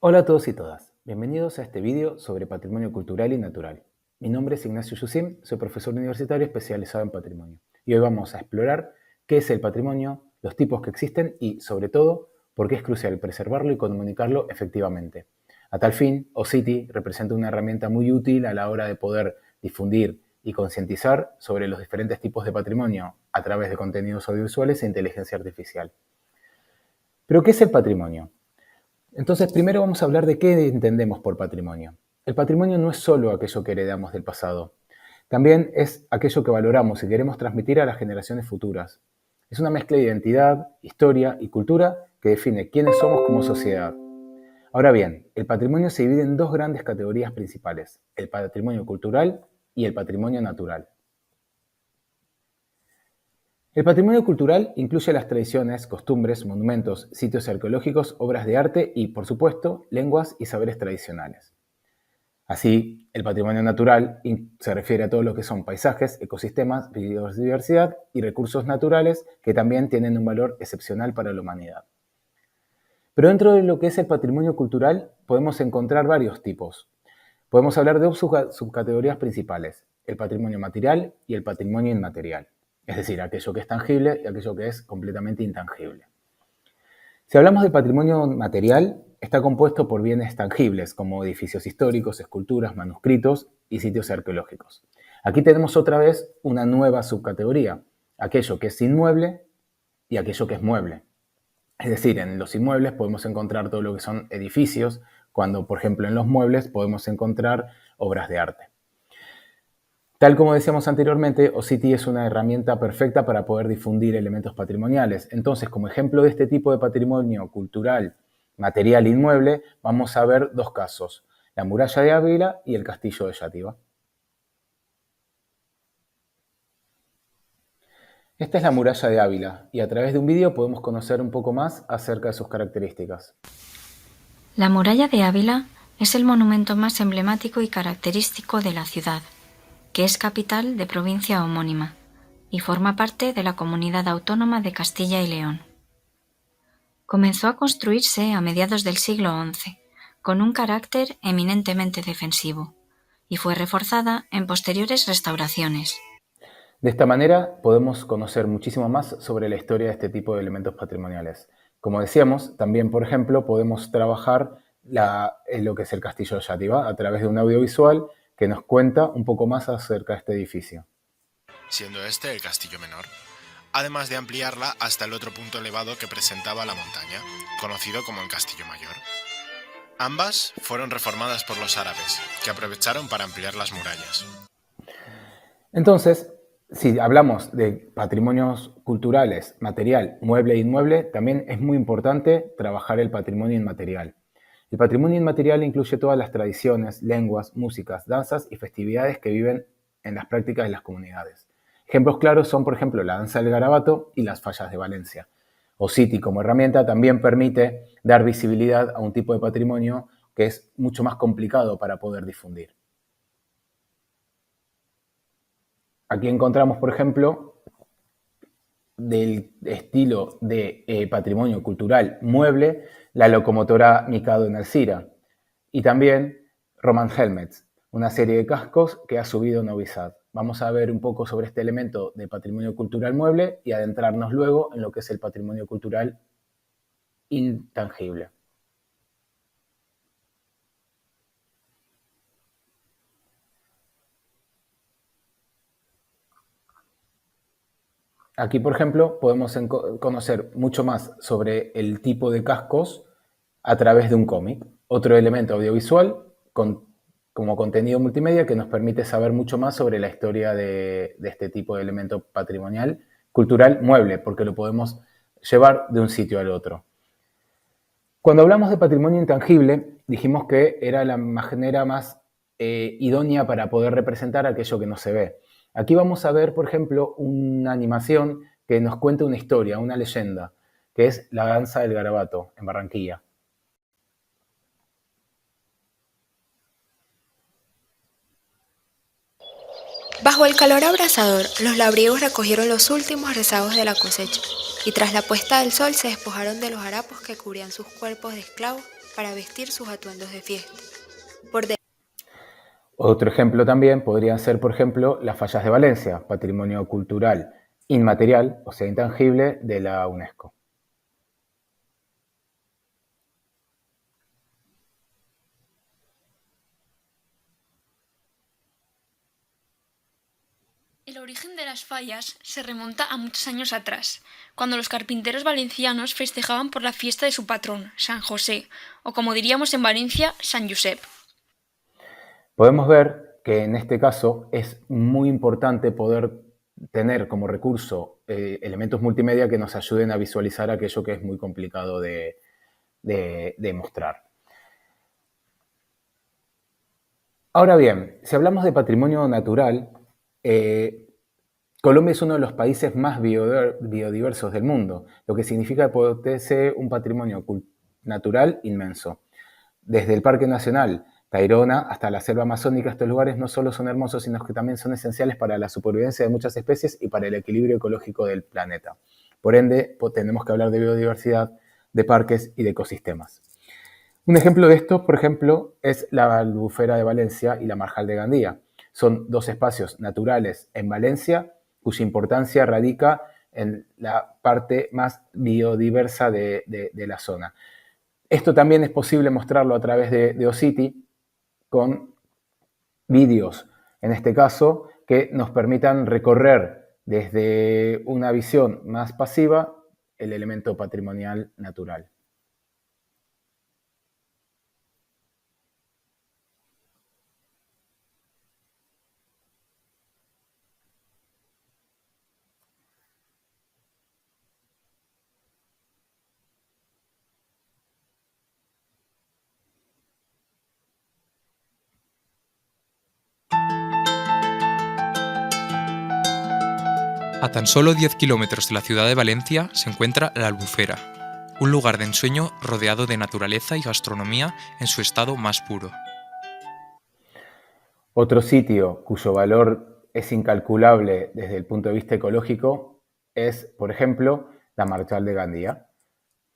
Hola a todos y todas, bienvenidos a este vídeo sobre patrimonio cultural y natural. Mi nombre es Ignacio Yusim, soy profesor universitario especializado en patrimonio y hoy vamos a explorar qué es el patrimonio, los tipos que existen y, sobre todo, por qué es crucial preservarlo y comunicarlo efectivamente. A tal fin, OCity representa una herramienta muy útil a la hora de poder difundir y concientizar sobre los diferentes tipos de patrimonio a través de contenidos audiovisuales e inteligencia artificial. ¿Pero qué es el patrimonio? Entonces, primero vamos a hablar de qué entendemos por patrimonio. El patrimonio no es solo aquello que heredamos del pasado, también es aquello que valoramos y queremos transmitir a las generaciones futuras. Es una mezcla de identidad, historia y cultura que define quiénes somos como sociedad. Ahora bien, el patrimonio se divide en dos grandes categorías principales, el patrimonio cultural y el patrimonio natural. El patrimonio cultural incluye las tradiciones, costumbres, monumentos, sitios arqueológicos, obras de arte y, por supuesto, lenguas y saberes tradicionales. Así, el patrimonio natural se refiere a todo lo que son paisajes, ecosistemas, biodiversidad y recursos naturales que también tienen un valor excepcional para la humanidad. Pero dentro de lo que es el patrimonio cultural podemos encontrar varios tipos. Podemos hablar de dos subcategorías principales, el patrimonio material y el patrimonio inmaterial, es decir, aquello que es tangible y aquello que es completamente intangible. Si hablamos de patrimonio material, está compuesto por bienes tangibles como edificios históricos, esculturas, manuscritos y sitios arqueológicos. Aquí tenemos otra vez una nueva subcategoría, aquello que es inmueble y aquello que es mueble. Es decir, en los inmuebles podemos encontrar todo lo que son edificios, cuando, por ejemplo, en los muebles podemos encontrar obras de arte. Tal como decíamos anteriormente, OCity es una herramienta perfecta para poder difundir elementos patrimoniales. Entonces, como ejemplo de este tipo de patrimonio cultural, material e inmueble, vamos a ver dos casos, la muralla de Ávila y el castillo de Játiva. Esta es la muralla de Ávila y a través de un vídeo podemos conocer un poco más acerca de sus características. La muralla de Ávila es el monumento más emblemático y característico de la ciudad, que es capital de provincia homónima y forma parte de la Comunidad Autónoma de Castilla y León. Comenzó a construirse a mediados del siglo XI, con un carácter eminentemente defensivo, y fue reforzada en posteriores restauraciones. De esta manera podemos conocer muchísimo más sobre la historia de este tipo de elementos patrimoniales. Como decíamos, también, por ejemplo, podemos trabajar en lo que es el castillo de Játiva a través de un audiovisual que nos cuenta un poco más acerca de este edificio. Siendo este el castillo menor, además de ampliarla hasta el otro punto elevado que presentaba la montaña, conocido como el castillo mayor. Ambas fueron reformadas por los árabes, que aprovecharon para ampliar las murallas. Entonces, si hablamos de patrimonios culturales, material, mueble e inmueble, también es muy importante trabajar el patrimonio inmaterial. El patrimonio inmaterial incluye todas las tradiciones, lenguas, músicas, danzas y festividades que viven en las prácticas de las comunidades. Ejemplos claros son, por ejemplo, la danza del garabato y las fallas de Valencia. OCity como herramienta también permite dar visibilidad a un tipo de patrimonio que es mucho más complicado para poder difundir. Aquí encontramos, por ejemplo, del estilo de patrimonio cultural mueble, la locomotora Mikado en Alcira y también Roman Helmets, una serie de cascos que ha subido Novi Sad. Vamos a ver un poco sobre este elemento de patrimonio cultural mueble y adentrarnos luego en lo que es el patrimonio cultural intangible. Aquí, por ejemplo, podemos conocer mucho más sobre el tipo de cascos a través de un cómic, otro elemento audiovisual como contenido multimedia que nos permite saber mucho más sobre la historia de este tipo de elemento patrimonial, cultural, mueble, porque lo podemos llevar de un sitio al otro. Cuando hablamos de patrimonio intangible, dijimos que era la manera más idónea para poder representar aquello que no se ve. Aquí vamos a ver, por ejemplo, una animación que nos cuenta una historia, una leyenda, que es la danza del garabato en Barranquilla. Bajo el calor abrasador, los labriegos recogieron los últimos rezagos de la cosecha y tras la puesta del sol se despojaron de los harapos que cubrían sus cuerpos de esclavos para vestir sus atuendos de fiesta. Por de- Otro ejemplo también podrían ser, por ejemplo, las fallas de Valencia, patrimonio cultural inmaterial, o sea, intangible, de la UNESCO. El origen de las fallas se remonta a muchos años atrás, cuando los carpinteros valencianos festejaban por la fiesta de su patrón, San José, o como diríamos en Valencia, San Josep. Podemos ver que en este caso es muy importante poder tener como recurso elementos multimedia que nos ayuden a visualizar aquello que es muy complicado de mostrar. Ahora bien, si hablamos de patrimonio natural, Colombia es uno de los países más biodiversos del mundo, lo que significa que posee un patrimonio natural inmenso. Desde el Parque Nacional Tayrona hasta la selva amazónica, estos lugares no solo son hermosos, sino que también son esenciales para la supervivencia de muchas especies y para el equilibrio ecológico del planeta. Por ende, tenemos que hablar de biodiversidad, de parques y de ecosistemas. Un ejemplo de esto, por ejemplo, es la Albufera de Valencia y la Marjal de Gandía. Son dos espacios naturales en Valencia cuya importancia radica en la parte más biodiversa de la zona. Esto también es posible mostrarlo a través de OCity con vídeos, en este caso, que nos permitan recorrer desde una visión más pasiva el elemento patrimonial natural. A tan solo 10 kilómetros de la ciudad de Valencia se encuentra La Albufera, un lugar de ensueño rodeado de naturaleza y gastronomía en su estado más puro. Otro sitio cuyo valor es incalculable desde el punto de vista ecológico es, por ejemplo, la Marjal de Gandía.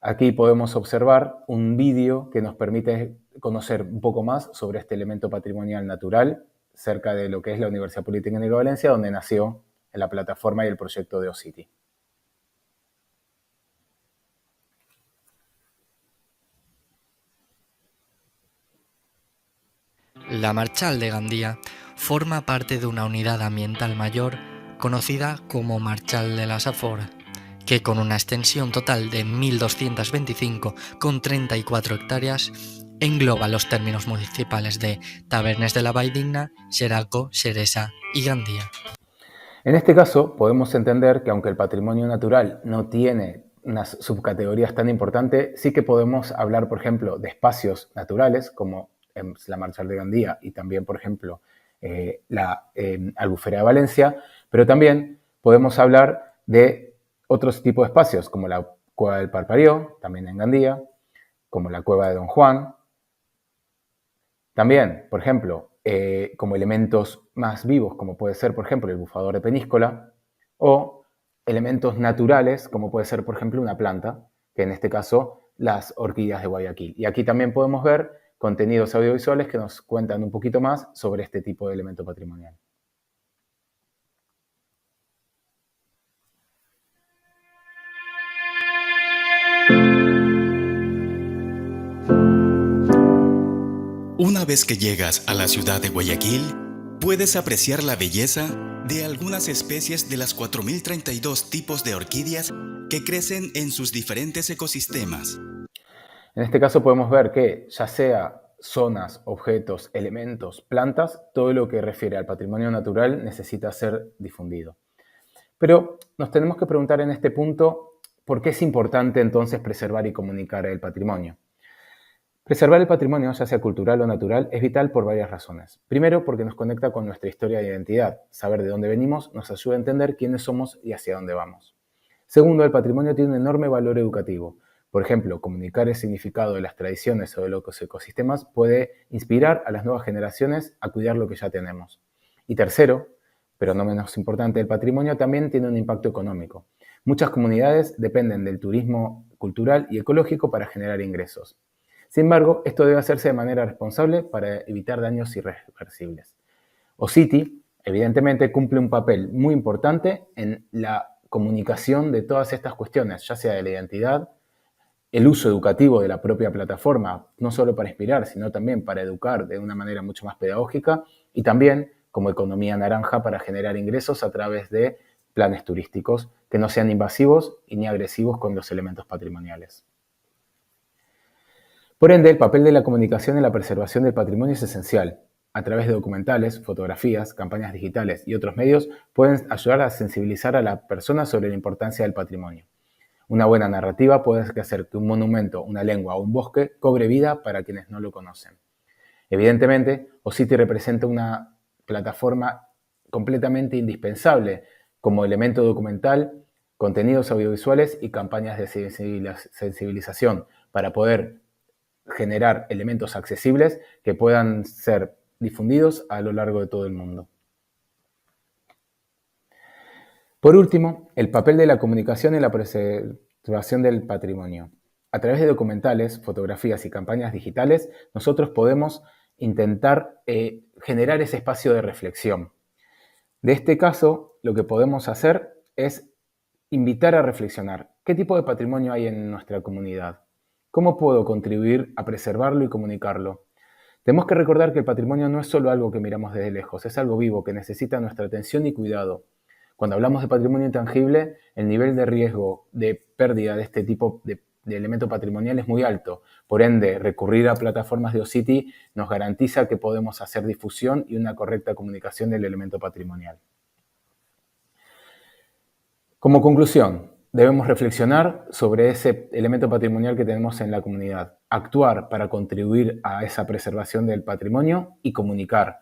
Aquí podemos observar un vídeo que nos permite conocer un poco más sobre este elemento patrimonial natural cerca de lo que es la Universidad Politécnica de Valencia, donde nació en la plataforma y el proyecto de OCity. La Marjal de Gandía forma parte de una unidad ambiental mayor conocida como Marjal de la Safor, que con una extensión total de 1.225,34 hectáreas engloba los términos municipales de Tabernes de la Valldigna, Xeraco, Xeresa y Gandía. En este caso, podemos entender que aunque el patrimonio natural no tiene unas subcategorías tan importantes, sí que podemos hablar, por ejemplo, de espacios naturales, como la Marjal de Gandía y también, por ejemplo, la Albufera de Valencia, pero también podemos hablar de otros tipos de espacios, como la Cueva del Parparió, también en Gandía, como la Cueva de Don Juan. También, por ejemplo, como elementos más vivos, como puede ser, por ejemplo, el bufador de Peñíscola, o elementos naturales, como puede ser, por ejemplo, una planta, que en este caso, las orquídeas de Guayaquil. Y aquí también podemos ver contenidos audiovisuales que nos cuentan un poquito más sobre este tipo de elemento patrimonial. Una vez que llegas a la ciudad de Guayaquil, puedes apreciar la belleza de algunas especies de las 4.032 tipos de orquídeas que crecen en sus diferentes ecosistemas. En este caso podemos ver que ya sea zonas, objetos, elementos, plantas, todo lo que refiere al patrimonio natural necesita ser difundido. Pero nos tenemos que preguntar en este punto, ¿por qué es importante entonces preservar y comunicar el patrimonio? Preservar el patrimonio, ya sea cultural o natural, es vital por varias razones. Primero, porque nos conecta con nuestra historia e identidad. Saber de dónde venimos nos ayuda a entender quiénes somos y hacia dónde vamos. Segundo, el patrimonio tiene un enorme valor educativo. Por ejemplo, comunicar el significado de las tradiciones o de los ecosistemas puede inspirar a las nuevas generaciones a cuidar lo que ya tenemos. Y tercero, pero no menos importante, el patrimonio también tiene un impacto económico. Muchas comunidades dependen del turismo cultural y ecológico para generar ingresos. Sin embargo, esto debe hacerse de manera responsable para evitar daños irreversibles. OSITI, evidentemente, cumple un papel muy importante en la comunicación de todas estas cuestiones, ya sea de la identidad, el uso educativo de la propia plataforma, no solo para inspirar, sino también para educar de una manera mucho más pedagógica, y también como economía naranja para generar ingresos a través de planes turísticos que no sean invasivos y ni agresivos con los elementos patrimoniales. Por ende, el papel de la comunicación en la preservación del patrimonio es esencial. A través de documentales, fotografías, campañas digitales y otros medios pueden ayudar a sensibilizar a la persona sobre la importancia del patrimonio. Una buena narrativa puede hacer que un monumento, una lengua o un bosque cobre vida para quienes no lo conocen. Evidentemente, OSITI representa una plataforma completamente indispensable como elemento documental, contenidos audiovisuales y campañas de sensibilización para poder generar elementos accesibles que puedan ser difundidos a lo largo de todo el mundo. Por último, el papel de la comunicación en la preservación del patrimonio. A través de documentales, fotografías y campañas digitales, nosotros podemos intentar generar ese espacio de reflexión. De este caso, lo que podemos hacer es invitar a reflexionar. ¿Qué tipo de patrimonio hay en nuestra comunidad? ¿Cómo puedo contribuir a preservarlo y comunicarlo? Tenemos que recordar que el patrimonio no es solo algo que miramos desde lejos, es algo vivo que necesita nuestra atención y cuidado. Cuando hablamos de patrimonio intangible, el nivel de riesgo de pérdida de este tipo de elemento patrimonial es muy alto. Por ende, recurrir a plataformas de OSITI nos garantiza que podemos hacer difusión y una correcta comunicación del elemento patrimonial. Como conclusión, debemos reflexionar sobre ese elemento patrimonial que tenemos en la comunidad, actuar para contribuir a esa preservación del patrimonio y comunicar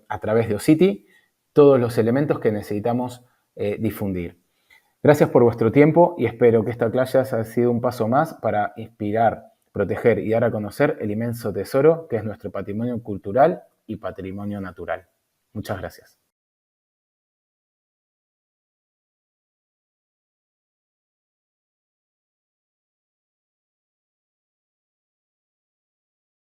a través de OSITI todos los elementos que necesitamos difundir. Gracias por vuestro tiempo y espero que esta clase haya sido un paso más para inspirar, proteger y dar a conocer el inmenso tesoro que es nuestro patrimonio cultural y patrimonio natural. Muchas gracias.